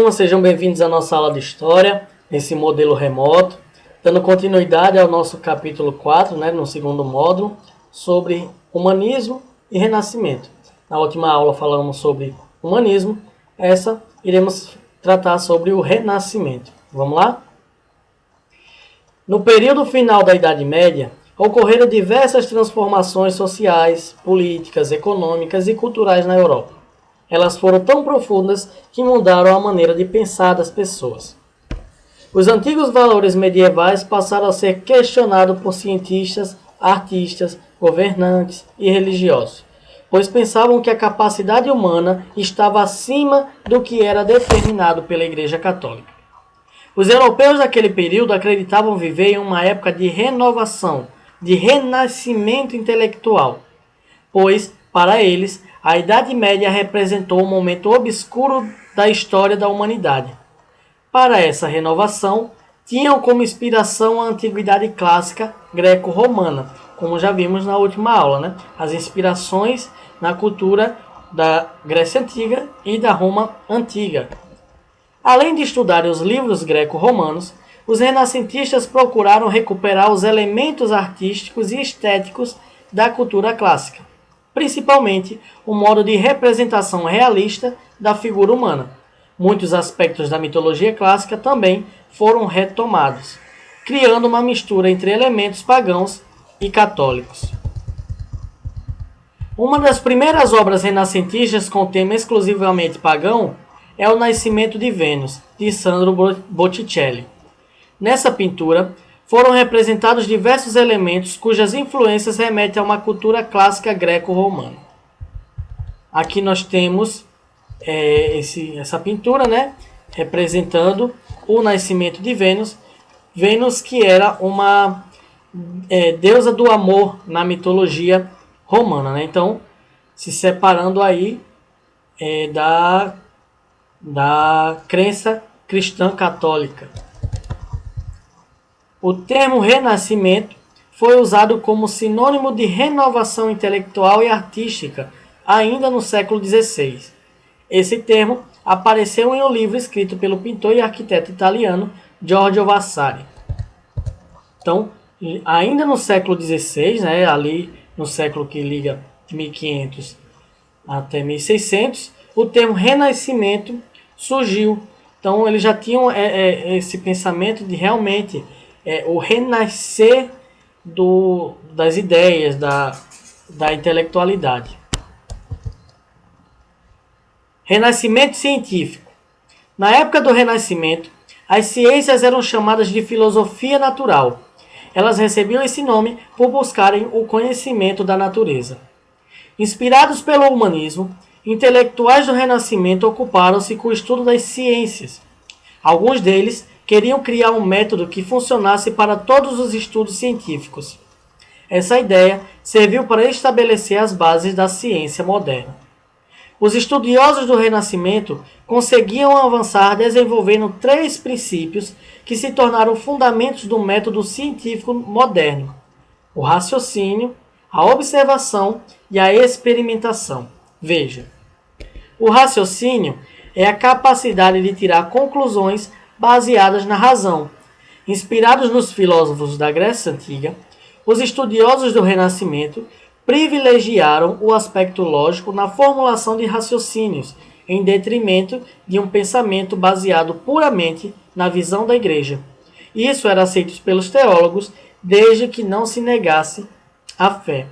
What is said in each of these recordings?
turma, sejam bem-vindos à nossa aula de História, nesse modelo remoto, dando continuidade ao nosso capítulo 4, no segundo módulo, sobre humanismo e renascimento. Na última aula falamos sobre humanismo, essa iremos tratar sobre o renascimento. Vamos lá? No período final da Idade Média, ocorreram diversas transformações sociais, políticas, econômicas e culturais na Europa. Elas foram tão profundas que mudaram a maneira de pensar das pessoas. Os antigos valores medievais passaram a ser questionados por cientistas, artistas, governantes e religiosos, pois pensavam que a capacidade humana estava acima do que era determinado pela Igreja Católica. Os europeus daquele período acreditavam viver em uma época de renovação, de renascimento intelectual, pois, para eles, a Idade Média representou um momento obscuro da história da humanidade. Para essa renovação, tinham como inspiração a antiguidade clássica greco-romana, como já vimos na última aula, as inspirações na cultura da Grécia Antiga e da Roma Antiga. Além de estudarem os livros greco-romanos, os renascentistas procuraram recuperar os elementos artísticos e estéticos da cultura clássica, principalmente o modo de representação realista da figura humana. Muitos aspectos da mitologia clássica também foram retomados, criando uma mistura entre elementos pagãos e católicos. Uma das primeiras obras renascentistas com tema exclusivamente pagão é O Nascimento de Vênus, de Sandro Botticelli. Nessa pintura, foram representados diversos elementos cujas influências remetem a uma cultura clássica greco-romana. Aqui nós temos essa pintura, representando o nascimento de Vênus. Vênus, que era uma deusa do amor na mitologia romana. Então, se separando aí da crença cristã católica. O termo renascimento foi usado como sinônimo de renovação intelectual e artística ainda no século XVI. Esse termo apareceu em um livro escrito pelo pintor e arquiteto italiano Giorgio Vasari. Então, ainda no século XVI, ali no século que liga de 1500 até 1600, o termo renascimento surgiu. Então, eles já tinham esse pensamento de realmente o renascer das ideias, da intelectualidade. Renascimento científico. Na época do Renascimento, as ciências eram chamadas de filosofia natural. Elas recebiam esse nome por buscarem o conhecimento da natureza. Inspirados pelo humanismo, intelectuais do Renascimento ocuparam-se com o estudo das ciências. Alguns deles queriam criar um método que funcionasse para todos os estudos científicos. Essa ideia serviu para estabelecer as bases da ciência moderna. Os estudiosos do Renascimento conseguiam avançar desenvolvendo 3 princípios que se tornaram fundamentos do método científico moderno: o raciocínio, a observação e a experimentação. Veja, o raciocínio é a capacidade de tirar conclusões baseadas na razão. Inspirados nos filósofos da Grécia Antiga, os estudiosos do Renascimento privilegiaram o aspecto lógico na formulação de raciocínios, em detrimento de um pensamento baseado puramente na visão da Igreja. Isso era aceito pelos teólogos, desde que não se negasse a fé.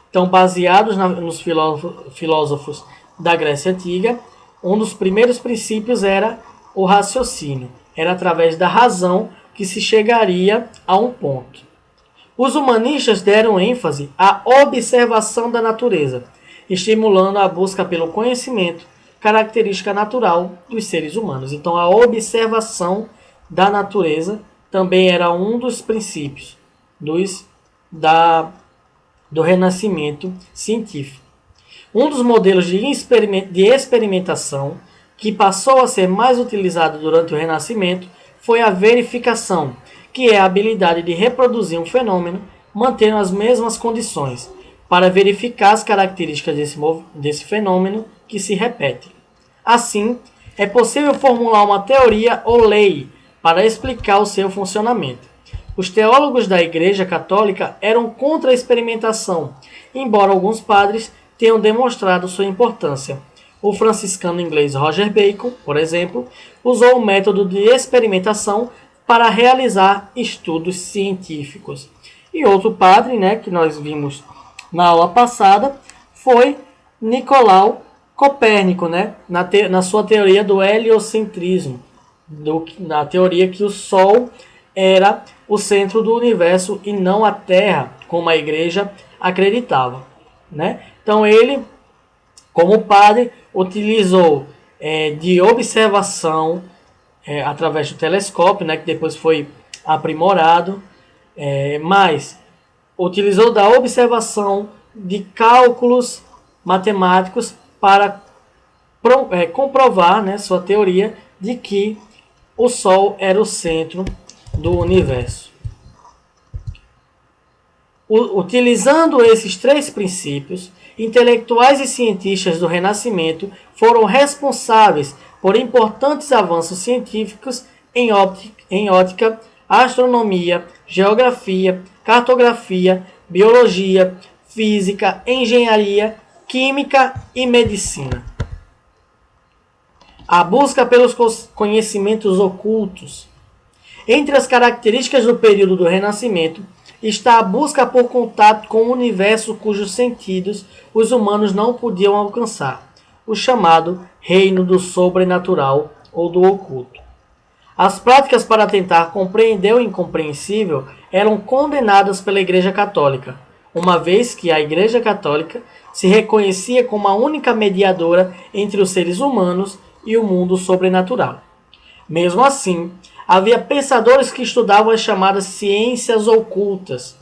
Então, baseados nos filósofos da Grécia Antiga, um dos primeiros princípios era o raciocínio. Era através da razão que se chegaria a um ponto. Os humanistas deram ênfase à observação da natureza, estimulando a busca pelo conhecimento, característica natural dos seres humanos. Então, a observação da natureza também era um dos princípios do renascimento científico. Um dos modelos de experimentação que passou a ser mais utilizado durante o Renascimento foi a verificação, que é a habilidade de reproduzir um fenômeno mantendo as mesmas condições, para verificar as características desse fenômeno que se repete. Assim, é possível formular uma teoria ou lei para explicar o seu funcionamento. Os teólogos da Igreja Católica eram contra a experimentação, embora alguns padres tenham demonstrado sua importância. O franciscano inglês Roger Bacon, por exemplo, usou o método de experimentação para realizar estudos científicos. E outro padre, né, que nós vimos na aula passada, foi Nicolau Copérnico, né, na sua teoria do heliocentrismo, na teoria que o Sol era o centro do universo e não a Terra, como a Igreja acreditava, né? Então ele, como padre, utilizou de observação através do telescópio, né, que depois foi aprimorado, mas utilizou da observação de cálculos matemáticos para comprovar, né, sua teoria de que o Sol era o centro do universo. Utilizando esses três princípios, intelectuais e cientistas do Renascimento foram responsáveis por importantes avanços científicos em ótica, astronomia, geografia, cartografia, biologia, física, engenharia, química e medicina. A busca pelos conhecimentos ocultos. Entre as características do período do Renascimento está a busca por contato com o universo cujos sentidos os humanos não podiam alcançar, o chamado reino do sobrenatural ou do oculto. As práticas para tentar compreender o incompreensível eram condenadas pela Igreja Católica, uma vez que a Igreja Católica se reconhecia como a única mediadora entre os seres humanos e o mundo sobrenatural. Mesmo assim, havia pensadores que estudavam as chamadas ciências ocultas.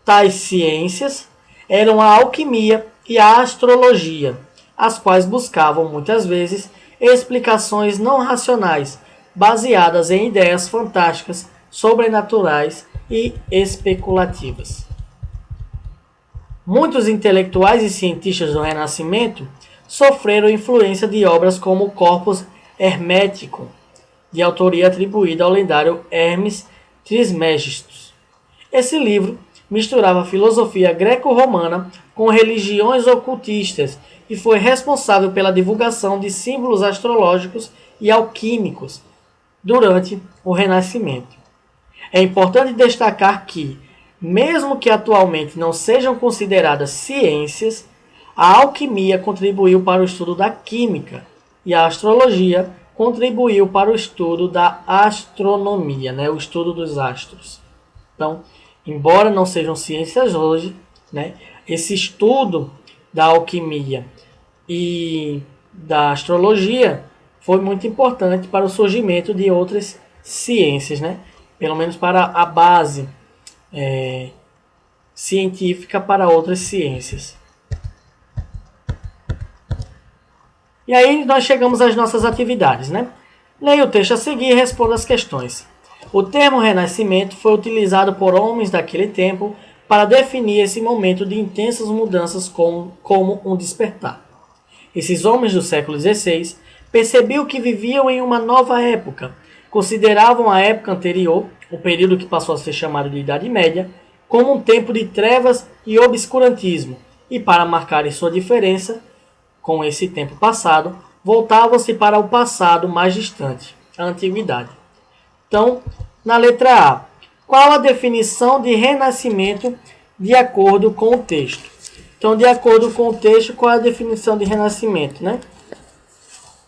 Tais ciências eram a alquimia e a astrologia, as quais buscavam muitas vezes explicações não racionais, baseadas em ideias fantásticas, sobrenaturais e especulativas. Muitos intelectuais e cientistas do Renascimento sofreram influência de obras como o Corpus Hermeticum, de autoria atribuída ao lendário Hermes Trismegistus. Esse livro misturava filosofia greco-romana com religiões ocultistas e foi responsável pela divulgação de símbolos astrológicos e alquímicos durante o Renascimento. É importante destacar que, mesmo que atualmente não sejam consideradas ciências, a alquimia contribuiu para o estudo da química e a astrologia contribuiu para o estudo da astronomia, né, o estudo dos astros. Então, embora não sejam ciências hoje, né, esse estudo da alquimia e da astrologia foi muito importante para o surgimento de outras ciências, né, pelo menos para a base científica para outras ciências. E aí nós chegamos às nossas atividades, né? Leia o texto a seguir e responda as questões. O termo Renascimento foi utilizado por homens daquele tempo para definir esse momento de intensas mudanças como um despertar. Esses homens do século XVI percebiam que viviam em uma nova época, consideravam a época anterior, o período que passou a ser chamado de Idade Média, como um tempo de trevas e obscurantismo, e para marcarem sua diferença com esse tempo passado, voltavam-se para o passado mais distante, a Antiguidade. Então, na letra A, qual a definição de renascimento de acordo com o texto? Então, de acordo com o texto, qual a definição de renascimento, né?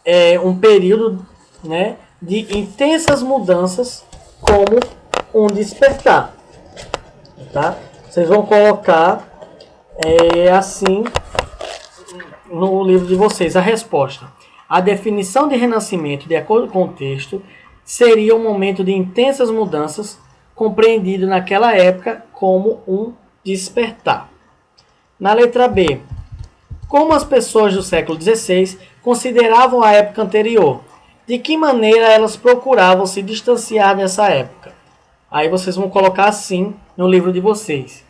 É um período, né, de intensas mudanças como um despertar. Tá? Vocês vão colocar assim no livro de vocês a resposta. A definição de renascimento, de acordo com o texto, seria um momento de intensas mudanças, compreendido naquela época como um despertar. Na letra B, como as pessoas do século XVI consideravam a época anterior? De que maneira elas procuravam se distanciar dessa época? Aí vocês vão colocar assim no livro de vocês.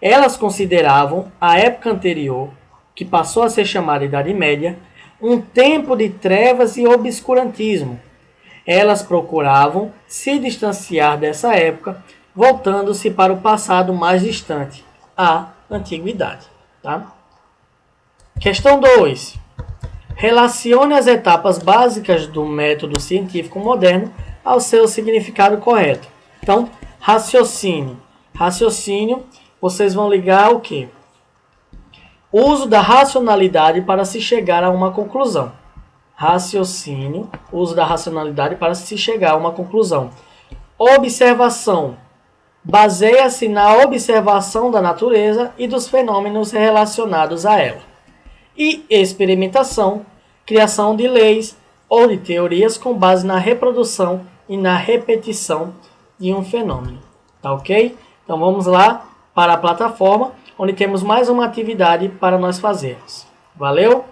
Elas consideravam a época anterior, que passou a ser chamada Idade Média, um tempo de trevas e obscurantismo. Elas procuravam se distanciar dessa época, voltando-se para o passado mais distante, a antiguidade. Tá? Questão 2. Relacione as etapas básicas do método científico moderno ao seu significado correto. Então, raciocínio. Raciocínio, vocês vão ligar o quê? Uso da racionalidade para se chegar a uma conclusão. Raciocínio, uso da racionalidade para se chegar a uma conclusão. Observação, baseia-se na observação da natureza e dos fenômenos relacionados a ela. E experimentação, criação de leis ou de teorias com base na reprodução e na repetição de um fenômeno. Tá ok? Então vamos lá para a plataforma, onde temos mais uma atividade para nós fazermos. Valeu?